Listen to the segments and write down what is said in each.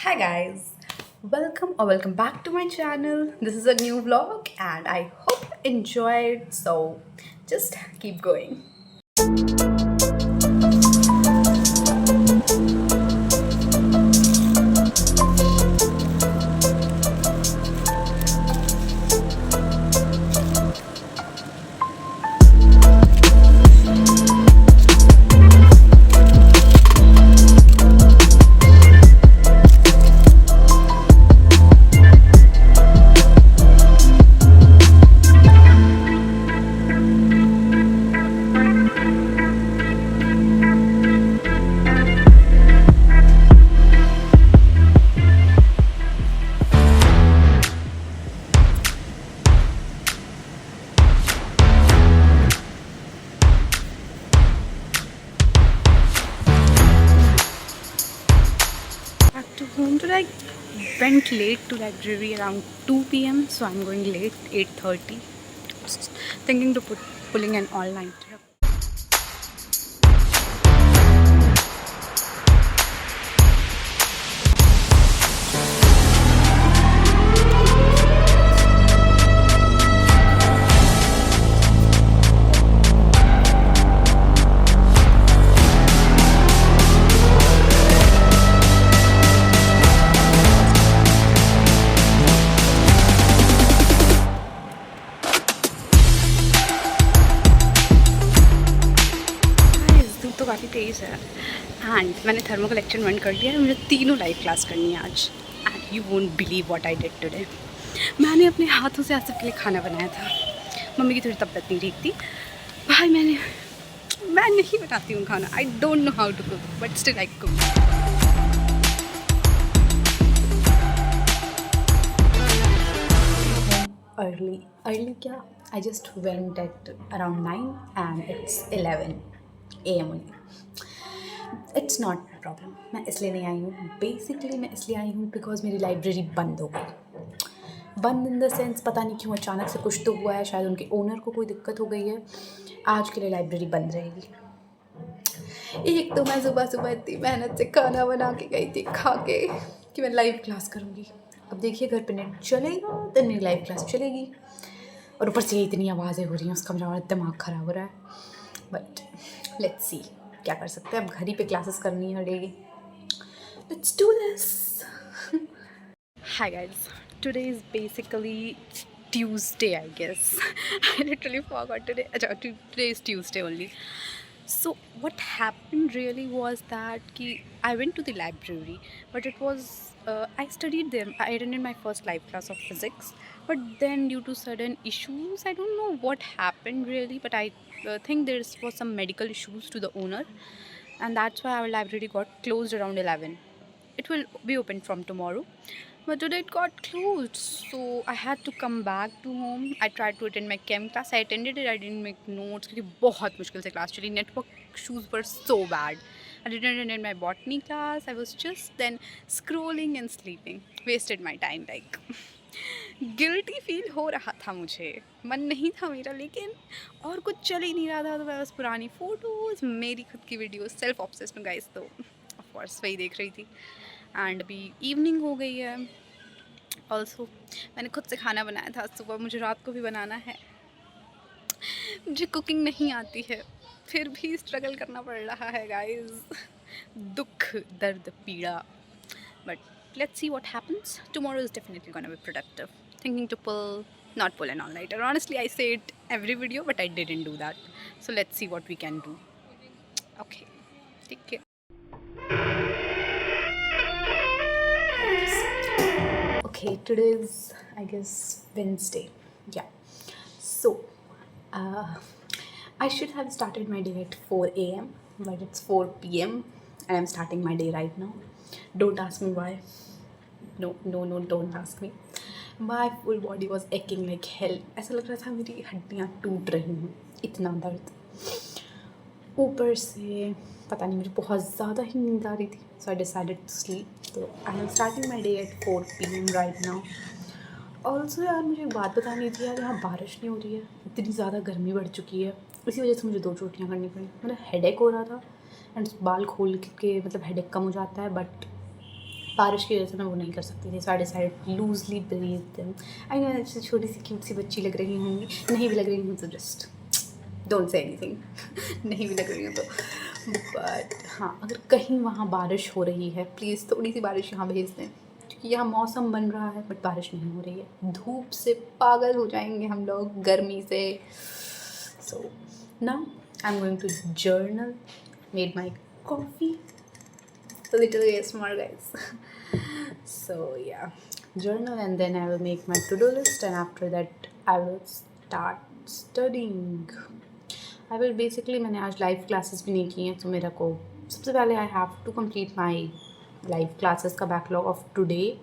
Hi guys, welcome back to my channel. This is a new vlog and I hope you enjoyed. So just keep going. Back to home today. I went late to library around 2 p.m. So I'm going late 8:30. Thinking to pulling an all-night trip. Guys, धूप तो काफ़ी तेज़ है and मैंने thermo collection बंद कर दिया है। मुझे तीनों लाइव क्लास करनी है आज and you won't believe what I did today. मैंने अपने हाथों से आज सबके लिए खाना बनाया था। मम्मी की थोड़ी तबीयत नहीं ठीक थी। भाई मैं नहीं बनाती हूँ खाना। I don't know how to cook but still I cook. Early क्या? I just went at around 9 and it's 11 AM only. It's not my problem. मैं इसलिए नहीं आई हूँ। बेसिकली मैं इसलिए आई हूँ बिकॉज मेरी लाइब्रेरी बंद हो गई। बंद इन द सेंस पता नहीं क्यों अचानक से कुछ तो हुआ है। शायद उनके ओनर को कोई दिक्कत हो गई है। आज के लिए लाइब्रेरी बंद रहेगी। एक तो मैं सुबह सुबह इतनी मेहनत से खाना बना के गई थी खा के कि मैं लाइव क्लास करूँगी। अब देखिए घर पे नेट चलेगा तो मेरी लाइव क्लास चलेगी और ऊपर से इतनी आवाज़ें हो रही हैं उसका मेरा दिमाग ख़राब हो रहा है। बट लेट्स सी क्या कर सकते हैं। अब घर ही पे क्लासेस करनी पड़ेगी। Let's do this. Hi guys, today is basically Tuesday, I guess. I literally forgot today. Today is Tuesday only. So what happened really was that I went to the library, but it was I studied there. I attended my first live class of physics, but then due to sudden issues, I don't know what happened really, but I think there was some medical issues to the owner, and that's why our library got closed around 11. It will be open from tomorrow, but today it got closed, so I had to come back to home. I tried to attend my chem class. I attended it. I didn't make notes क्योंकि बहुत मुश्किल से class चली. Network issues were so bad. I didn't attend my botany class. I was just then scrolling and sleeping. Wasted my time like. Guilty feel हो रहा था मुझे। मन नहीं था मेरा, लेकिन और कुछ चल ही नहीं रहा था। तो मैं बस पुरानी फ़ोटोज़, मेरी खुद की वीडियोस, सेल्फ ऑब्सेस्ड हूँ गाइस, तो ऑफ कोर्स वही देख रही थी। एंड अभी इवनिंग हो गई है। ऑल्सो मैंने खुद से खाना बनाया था सुबह, मुझे रात को भी बनाना है। मुझे कुकिंग नहीं आती है, फिर भी स्ट्रगल करना पड़ रहा है गाइस। दुख, दर्द, पीड़ा। But let's see what happens. Tomorrow is definitely gonna be productive. Thinking to not pull an all-nighter. Honestly, I say it every video, but I didn't do that. So let's see what we can do. Okay, take care. Okay, today is, I guess, Wednesday. Yeah. So, uh, I should have started my day at 4 a.m., but it's 4 p.m. and I'm starting my day right now. Don't ask me why. No, don't ask me. My full body was aching like hell. ऐसा लग रहा था मेरी हड्डियाँ टूट रही हैं, इतना दर्द। ऊपर से पता नहीं, मुझे बहुत ज़्यादा ही नींद आ रही थी। So I decided to sleep. तो I am starting my day at 4 p.m. Right now. Also यार मुझे एक बात बतानी थी यार, यहाँ बारिश नहीं हो रही है। इतनी ज़्यादा गर्मी बढ़ चुकी है, इसी वजह से मुझे 2 छुट्टियाँ करनी पड़ी। मतलब हेडेक हो रहा था एंड बाल खोल के मतलब हेडेक कम हो जाता है, बट बारिश की वजह से मैं वो नहीं कर सकती थी, so I decided loosely breathe them. I know ऐसे छोटी सी क्यूट सी बच्ची लग रही होंगी, नहीं भी लग रही हूँ तो जस्ट डोंट से एनीथिंग नहीं भी लग रही हूँ तो। बट हाँ, अगर कहीं वहाँ बारिश हो रही है प्लीज़ थोड़ी सी बारिश यहाँ भेज दें, क्योंकि यहाँ मौसम बन रहा है बट बारिश नहीं हो रही है। धूप से पागल हो जाएंगे हम लोग, गर्मी से। So now I am going to journal, made my coffee, a little ASMR guys. So yeah, journal and then I will make my to-do list, and after that I will start studying. I will basically, मैंने आज live classes भी नहीं की हैं, तो मेरा को सबसे पहले I have to complete my live classes का backlog of today,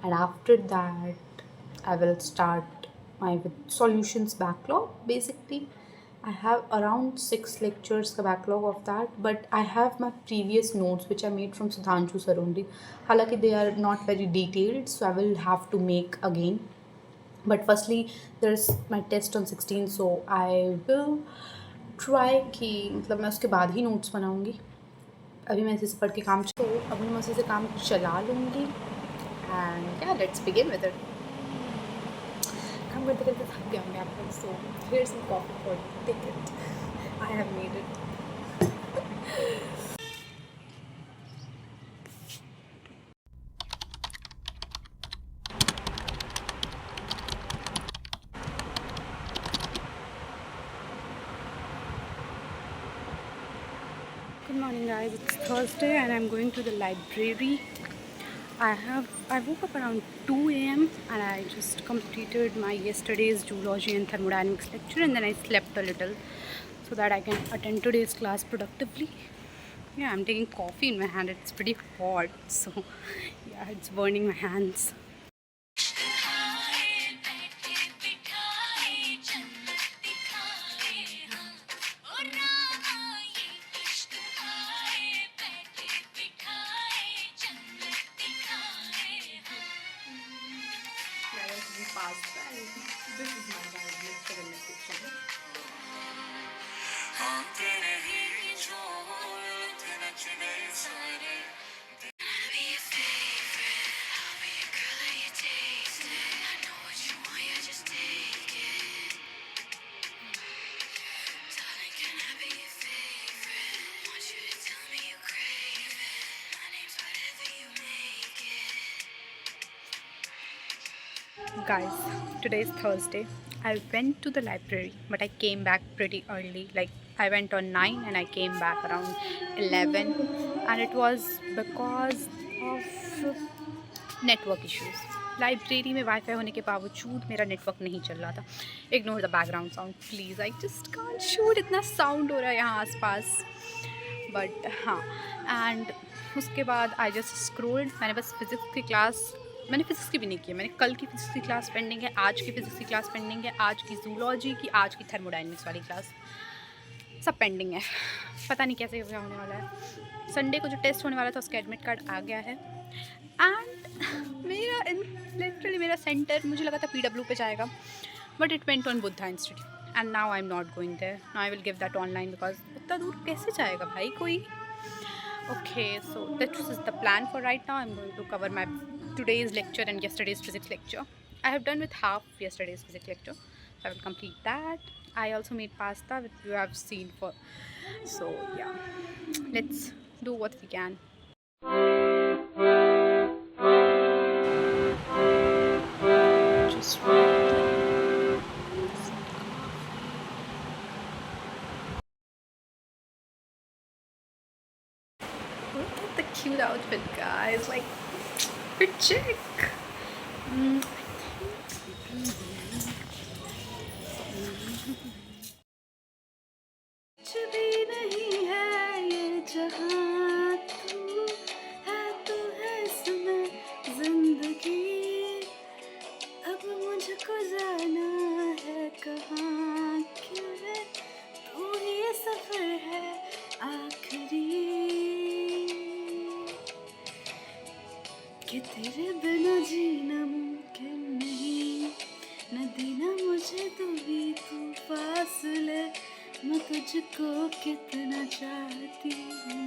and after that I will start my with solutions backlog. Basically I have around 6 lectures का backlog of that, but I have my previous notes which I made from Sudhanshu sir only. हालांकि they are not very detailed, so I will have to make again. But firstly there's my test on 16, so I will try कि मतलब मैं उसके बाद ही notes बनाऊँगी। अभी मैं इसी से पढ़ के काम अभी मैं उसी से काम चला लूँगी, and yeah, let's begin with it. काम करते करते थक गए होंगे आप लोग, सो here's some coffee for ticket. I have made it. Good morning guys, it's Thursday and I'm going to the library. I woke up around 2 a.m. and I just completed my yesterday's zoology and thermodynamics lecture, and then I slept a little so that I can attend today's class productively. Yeah, I'm taking coffee in my hand, it's pretty hot, so yeah, it's burning my hands. Pasta, and this is my diet for the next section. Guys, today is Thursday. I went to the library but I came back pretty early. Like I went on 9 and I came back around 11, and it was because of network issues. Library में wifi होने के बावजूद मेरा network नहीं चल रहा था। Ignore the background sound please, I just can't shoot, इतना साउंड हो रहा है यहाँ आसपास। बट हाँ, एंड उसके बाद आई जस्ट स्क्रोल्ड। मैंने बस फिज़िक्स की क्लास, मैंने फिज़िक्स की भी नहीं की है, मैंने कल की फिज़िक्स की क्लास पेंडिंग है, आज की फ़िज़िक्स की क्लास पेंडिंग है, आज की जूलॉजी की, आज की थर्मोडाइनमिक्स वाली क्लास, सब पेंडिंग है। पता नहीं कैसे क्या होने वाला है। संडे को जो टेस्ट होने वाला था उसका एडमिट कार्ड आ गया है, एंड लिटरली मेरा सेंटर, मुझे लगा था PW पे जाएगा, but it went on Buddha institute, and now I am not going there. Now I will give that online, because उतना दूर कैसे जाएगा भाई कोई। Okay, so this is the plan for right now. I am going to cover my today's lecture and yesterday's physics lecture. I have done with half yesterday's physics lecture, so I will complete that. I also made pasta, which you have seen for. So yeah, let's do what we can. Just look at the cute outfit, guys. Like, her chick. कुछ भी नहीं है ये जहां, तू है इसमें जिंदगी। अब मुझको जाना है कहाँ, क्यों है तू ही सफर है आखिरी, कि तेरे बिना जीना मुमकिन नहीं, न देना मुझे तू भी तू फासले। मैं तुझको कितना चाहती हूँ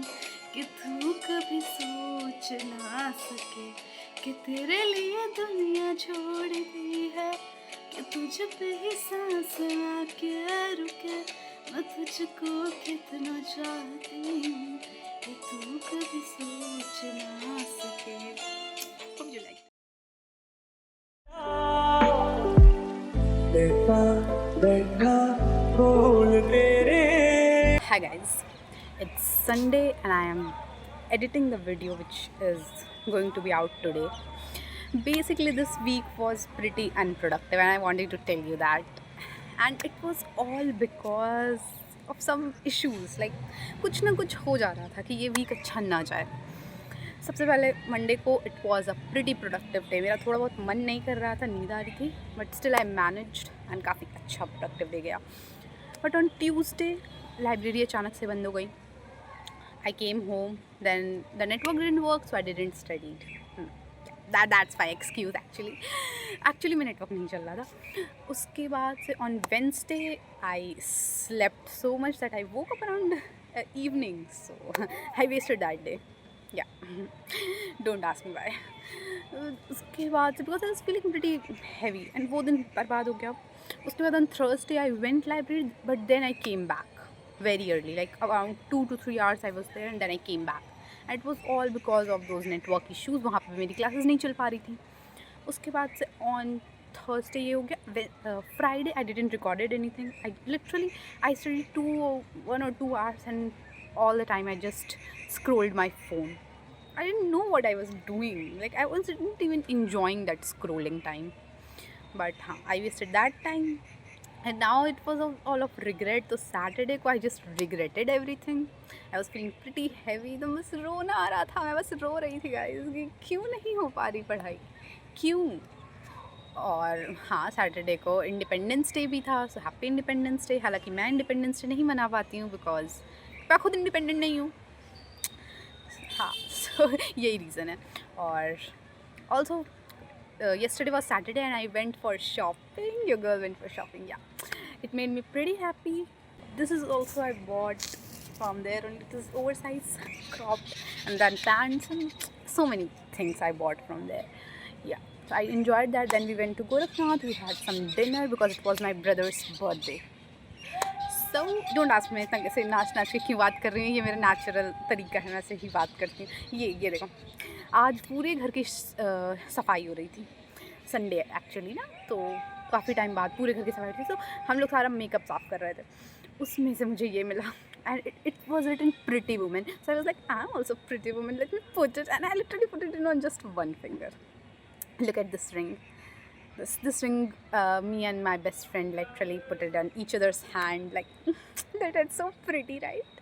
कि तू कभी सोच सोच ना सके कि तेरे लिए दुनिया छोड़ दी है, कि तुझ पे ही सांस आके रुके, मैं तुझको कितना चाहती हूँ कि तू कभी सोच ना सके। Hope you like. Hi guys, it's Sunday and I am editing the video which is going to be out today. Basically this week was pretty unproductive and I wanted to tell you that, and it was all because of some issues, like कुछ ना कुछ हो जा रहा था कि ये week अच्छा ना जाए। सबसे पहले मंडे को it was a pretty productive day. मेरा थोड़ा बहुत मन नहीं कर रहा था, नींद आ रही थी, but still I managed and काफ़ी अच्छा प्रोडक्टिव डे गया। बट ऑन ट्यूसडे लाइब्रेरी अचानक से बंद हो गई। I came home, then the network didn't work, so I didn't study. That's my excuse actually मैं नेटवर्क नहीं चल रहा था। उसके बाद से on Wednesday I slept so much that I woke up around evening, so I wasted that day. Yeah don't ask me why. उसके बाद से because I was feeling pretty heavy and वो दिन बर्बाद हो गया। उसके बाद on Thursday I went library, but then I came back very early, like around 2 to 3 hours I was there and then I came back, and it was all because of those network issues। वहाँ पे मेरी classes नहीं चल पा रही थी। उसके बाद से ऑन थर्सडे ये हो गया। Friday I didn't recorded anything, I literally I study 1 or 2 hours and all the time I just scrolled my phone. I didn't know what I was doing, like I wasn't even enjoying that scrolling time, but I wasted that time and now it was all of regret। तो Saturday को I just regretted everything। I was feeling pretty heavy, तो बस रोना आ रहा था, मैं बस रो रही थी गाइस कि क्यों नहीं हो पा रही पढ़ाई, क्यों। और हाँ, सैटरडे को इंडिपेंडेंस डे भी था, सो हैप्पी इंडिपेंडेंस डे। हालांकि मैं इंडिपेंडेंस डे नहीं मना पाती हूँ बिकॉज मैं खुद इंडिपेंडेंट नहीं हूँ। हाँ, सो यही रीज़न है। और also yesterday was Saturday and I went for shopping. Your girl went for shopping, yeah. It made me pretty happy. This is also I bought from there, and it is oversized cropped and then pants and so many things I bought from there. Yeah, so I enjoyed that. Then we went to Gorakhnath. We had some dinner because it was my brother's birthday. So don't ask me इतना कैसे नाच के क्यों बात कर रही हूँ, ये मेरा नेचुरल तरीका है, मैं ऐसे ही बात करती हूँ। ये देखो, आज पूरे घर की सफाई हो रही थी, संडे एक्चुअली ना, तो काफ़ी टाइम बाद पूरे घर की सफाई थी। तो हम लोग सारा मेकअप साफ़ कर रहे थे, उसमें से मुझे ये मिला and it was written pretty women. So I was like I am also pretty women, let me put it, and I literally put it in on just one finger। Look at this ring. This ring, me and my best friend literally put it on each other's hand, like that is so pretty, right?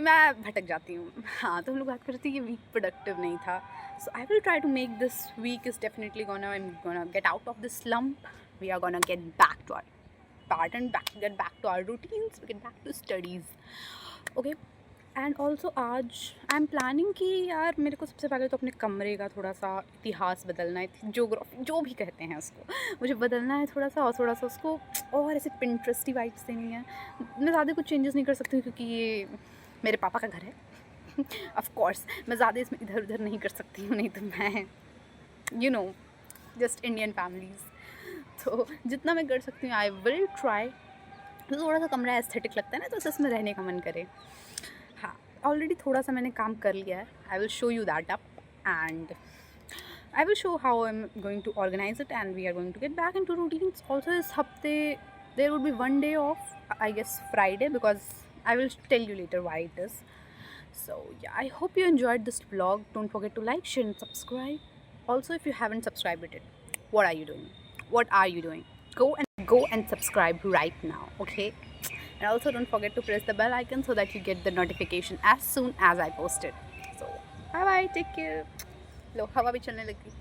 मैं भटक जाती हूँ। हाँ, तो हम लोग बात कर रहे थे ये वीक प्रोडक्टिव नहीं था। So I will try to make this week is definitely gonna get out of this slump। We are gonna get back to our part and get back to our routines, get back to studies, okay? And also आज I am planning कि यार मेरे को सबसे पहले तो अपने कमरे का थोड़ा सा इतिहास बदलना है, जोग्राफी जो भी कहते हैं उसको, मुझे बदलना है थोड़ा सा उसको और ऐसे पिंट्रेस्टी वाइब्स देनी है। मैं ज़्यादा कुछ चेंजेस नहीं कर सकती हूँ क्योंकि ये मेरे पापा का घर है। ऑफ कोर्स मैं ज़्यादा इसमें इधर उधर नहीं कर सकती हूँ, नहीं तो मैं you know just Indian families. तो जितना मैं कर सकती हूँ आई विल ट्राई। तो थोड़ा सा कमरा एस्थेटिक लगता है ना, तो इसमें रहने का मन करे। हाँ, ऑलरेडी थोड़ा सा मैंने काम कर लिया है। I will show you that up and I will show how I am going to organise it and we are going to get back in to routines. Also इस हफ्ते there would be one day off, I guess Friday, because I will tell you later why it is. So yeah, I hope you enjoyed this vlog. Don't forget to like, share and subscribe. Also, if you haven't subscribed it, what are you doing? What are you doing? Go and subscribe right now, okay? And also don't forget to press the bell icon so that you get the notification as soon as I post it. So bye bye, take care। लो हवा भी चलने लगी।